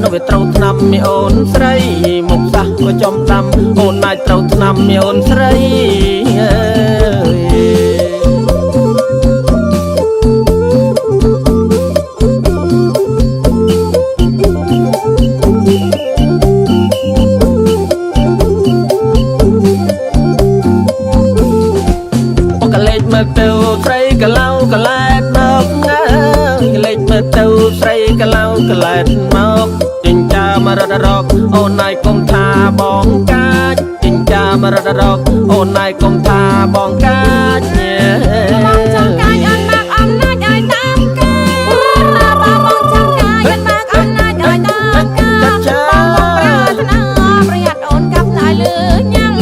នៅវាត្រូវឆ្នាំមីអូនស្រីមកសះក៏ចំតាមអូនអាចត្រូវឆ្នាំមីអូនស្រី កលែតមកចិញ្ចាមរត់រកអូនណៃកុំថាបងកាចចិញ្ចាមរត់រកអូនណៃកុំថាបងកាចបងចង់កាយអន់មកអំណាចឲ្យតាមការបងចង់កាយអន់មកអំណាចឲ្យតាមការបងកុំប្រាថ្នាប្រយ័ត្នអូនកាប់ណៃលឺញ៉ាំ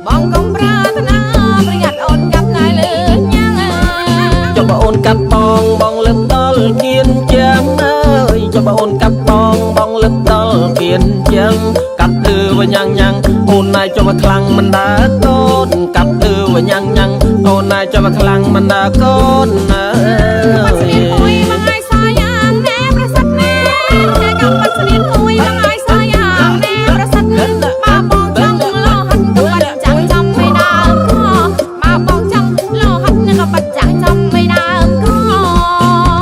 បងកុំប្រាថ្នាប្រយ័ត្នអូនកាប់ណៃលឺញ៉ាំចុះបើអូនកាប់បងលឹកដល់គៀនចាំអើយចុះបើអូនកាប់បងលឹកដល់គៀនចាំកាប់លឺវញ៉ាំងញ៉ាំងអូនណៃចុះបើខ្លាំងមិនដើរកូនកាប់លឺវញ៉ាំងញ៉ាំងអូនណៃចុះបើខ្លាំងមិនដើរកូនអើយមួយមកឲ្យសាយ៉ាងណែប្រសិទ្ធណែកំបាត់ស្នៀនមួយមកឲ្យសាយ៉ាងណែប្រសិទ្ធមកបងចង់លោហិតក៏បាត់ចាំចំមិនដើរក៏មកបងចង់លោហិតក៏បាត់ចាំចំមិនដើរក៏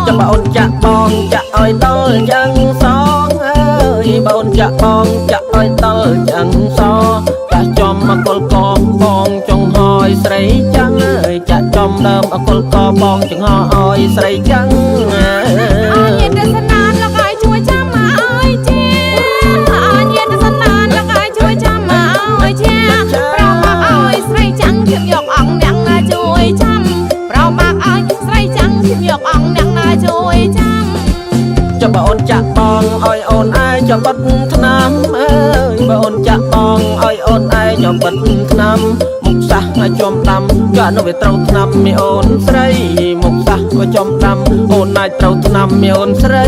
ចាំបើអូនចាក់បងចាក់ឲ្យដល់យ៉ាងសងអើយបើអូនចាក់បងចាក់ឲ្យដល់យ៉ាងសចាក់ចំអកុលកបងចង់ហើយស្រីចាំងអើយចាក់ចំដើមអកុលកបងចង់ហើយស្រីចាំងអើយតែសណានលោកឲ្យជួយចាំមកឲ្យជាអើយតែសណានលោកឲ្យជួយចាំមកឲ្យជាប្រមកឲ្យស្រីចាំងខ្ញុំយកអង្គអ្នកណាជួយចាំប្រមកឲ្យស្រីចាំងខ្ញុំយកអង្គអ្នកណាជួយចាំចាំបើអូនចាក់បងឲ្យអូនឯងចាំបិទឆ្នាំអើយបើអូនចាក់បងឲ្យអូនឯងចាំបិទឆ្នាំមុខសះឲ្យចំដាំក៏នៅវាត្រូវឆ្នាំមីអូនស្រីមុខសះក៏ចំដាំអូនឯងត្រូវឆ្នាំមីអូនស្រី